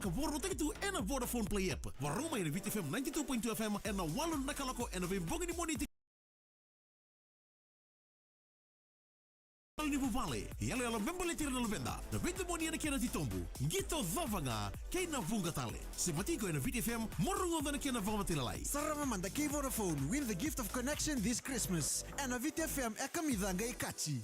kaboro takitu en a Vodafone Play app. Waarom in de VTFM 92.2 FM en na wallen nakalako en we bongeni money ni vale. Yale ala membole tira na levenda. Na vende moni na kena titombu. Ngito vavanga keina vunga tale. Simatiko en VTFM morungo na kena vama tilalai. Sarava manda kei Vodafone win the gift of connection this Christmas. En a VTFM ekamidanga ikachi.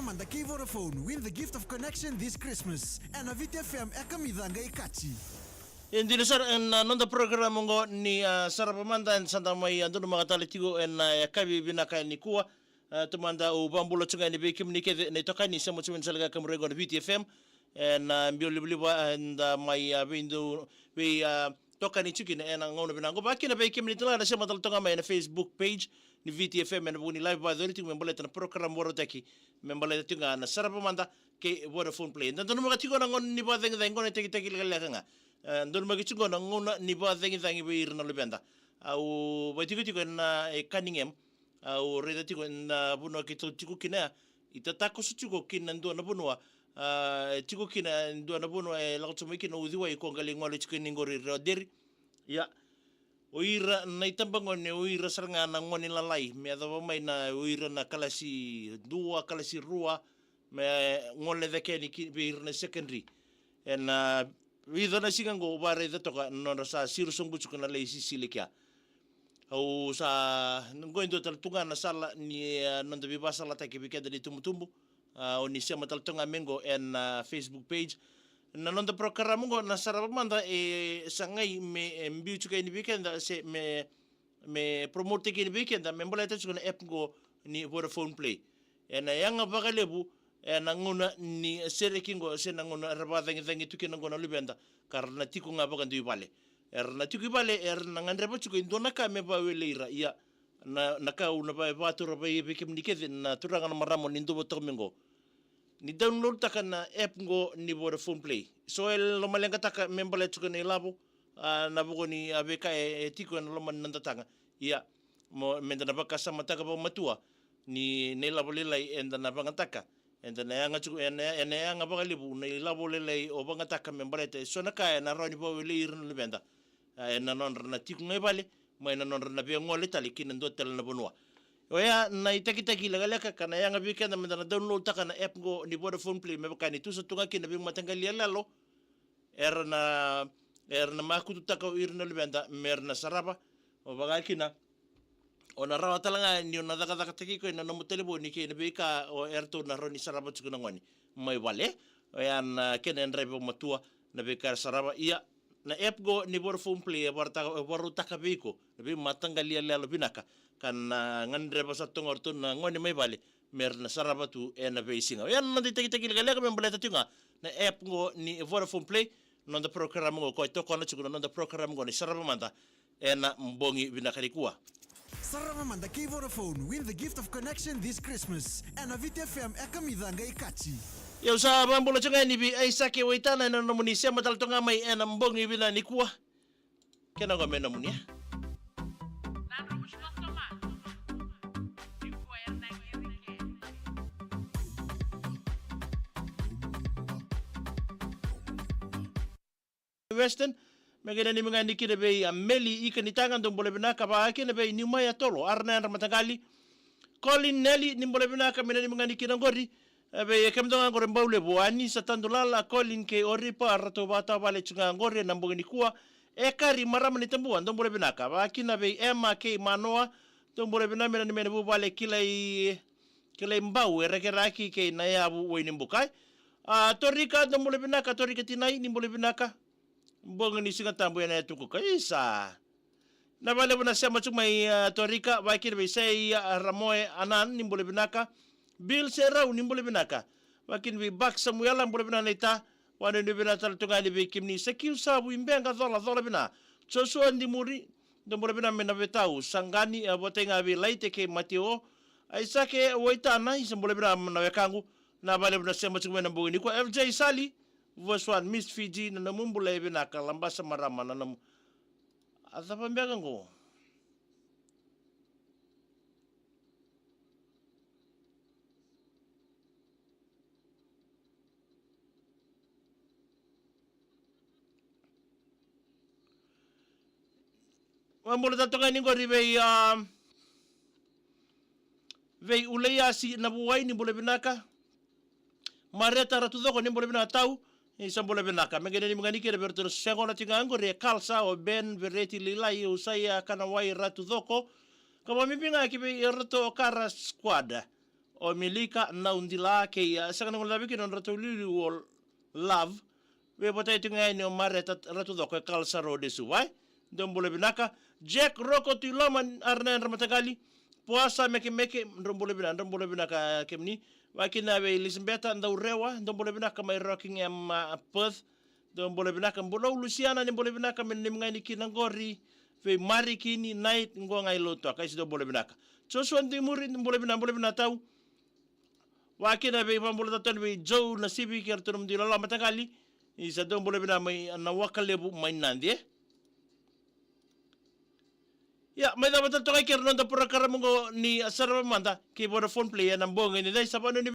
Manda kei Vodafone win the gift of connection this Christmas. En a VTFM ekamidanga ikachi. Hindi na sir, en nonda programa ngo ni Sarava manda en santa mai andono mga talitigo en kabi binaka ni kuwa tumanda u bambulo tsunga ni bekim ni kede ni toka ni semo tsumen salga kamrego na VTFM en mbio libliwa and mai window we toka ni chuki na ena ngono binango ba kina ba kimni tala na sema taltonga mai na Facebook page ni VTFM na buni live ba dori tinga memboleta na program woro taki memboleta tinga na Sarava manda ke Vodafone play ndan mga tigo na ngon ni ba deng deng ngone teki teki lega nga ndon magi chugo na ngona ni ba deng deng be irna lebenda au ba tigo tigo na Cunningham au reda tigo na buno kito tigo kina itatako su tigo kina ndo na bunwa tigo kina ndo na bunwa la kutsumi kina udhiwa ikongali ngole tigo ningori roderi ya oira na itambango ne oira saranga na ngoni lalai me adava mai na oira na kalasi dua kalasi rua me ngole deke ni ki be na secondary en vida na singango bare da toka no sa siru sombu na le silikia au sa ngoin do tal tunga na sala ni non de bibasa la take bikeda di tumtumbu oni sema tal tunga mengo en Facebook page na non de program ngo na Sarava manda sangai me mbiu chuka ni weekend se me promote ki ni weekend me mboleta chuka na app ngo ni Vodafone play en yanga bagalebu en ngona ni sere kingo se ngona raba dangi tuki ngona lubenda karna tiku nga bagandu ibale na tiku ibale na ngandre pa chuka indona ka me ba weleira ya na ka una ba turo ba bikim nikeze na turanga na maramo ni ndubo tomingo ni download taka na app ngo ni Vodafone play so el lo malenga taka membole chuka ni labo na bugo ni abeka tiku na lo mananda tanga ya mo menda na baka sama taka ba matua ni labo lelai enda na bangataka enda na yanga chuku ena yanga bagalibu na labo lelai o bangataka membolete so na kaya na roni bo leir na lebenda na non na tiku ngai bale mai na non na be ngole tali kin ndo tel na bonua oya na itaki lagaleka kana yanga weekend na download taka na app go ni Vodafone play me bakani tu so tunga kin be matangali lalo na makutu taka irna lebenda mer na Sarava o bagakina ona rawa talanga ni ona daga teki ko na no telefoni ke ne beka o erto na roni Sarava tsukuna ngoni mai wale yan kenen rebo matua na beka Sarava ia na app go ni Vodafone play waru taka beko be matangali lalo binaka kan ngandre basa tongorto na ngoni mai wale mer na Sarava tu ena beisinga yan na teki lega memboleta tunga na app go ni Vodafone play non da program go ko to kono tsukuna non da program go ni Sarava manda ena mbongi binaka likuwa Sarava manda kei Vodafone win the gift of connection this Christmas. And a VTFM ekamidanga ikachi. Yo sa bambola changa ni bi ay sake waitana na namuni siya mataltonga may enambong ibina ni kuwa. Kena go mena munia. Western megena ni mga nikira be meli ika ni tangan dong boleh benaka ba kina be ni maya tolo arna ramatangali Colin Nelly ni boleh benaka mena ni mga nikira ngori be kem dong ngore mbaule buani sa tandulala Colin ke ori pa rato bata bale chunga ngori nambong ni kuwa ekari marama ni tembuan dong boleh benaka ba kina be Emma ke Manoa dong boleh benaka mena ni mena bu bale kilai mbau erekeraki ke naya bu wini mbukai Torika dong boleh benaka Torika tinai ni boleh benaka bonga ni singa tambo ya tuku kaisa na vale bona sema chuma Torika wakir be sei Ramoe anan ni mbole binaka Bill Serau ni mbole binaka wakin bi bak Samuel mbole binana ita wana ni binata tunga ni be kimni sekiu sabu imbenga dola bina Joshua ndi muri ndo mbole binana mena betau sangani botenga bi laite ke Mateo aisake waitana isembole binana na wekangu na vale bona sema chuma na mboni kwa FJ Sali Voswan Miss Fiji na namumbula ebe na kalambasa marama na namu. Asa pambiaga ngo. Mambula tatoka ningo ribe vei uleia si na buwai ni bule binaka. Mareta ratu doko ni bule binaka tau. Isambole benaka mengene ni mngani kere berto sengona tingango re kalsa o ben vereti lilai usaya kana wai ratu doko kama mipinga kibe erto kara squad o milika na undila ke sakana ngola biki non ratu lili wol love we botai tinga ni o mareta ratu doko kalsa ro de suwai dombole benaka Jack Roko Tiloman Arnen Ramatagali puasa meke ndombole benaka kemni wakina be Lisbeta ndaurewa ndombole binaka mai Rockingham Perth do bole binaka mbola Luciana ni bole binaka men ni ngai ni kinangori ve mari kini night ngo ngai loto kai do bole binaka Joshua ndi muri bole bina tau wa kina ve bole tatan ve Joe na sibi kertum di lala matakali isa do bole bina mai na wakalebu mai nandi Ya, may dapat ito kay Kernon da pura karamungo ni Sarava Mada kay Vodafone player ng bongin ni Dai sa paano ni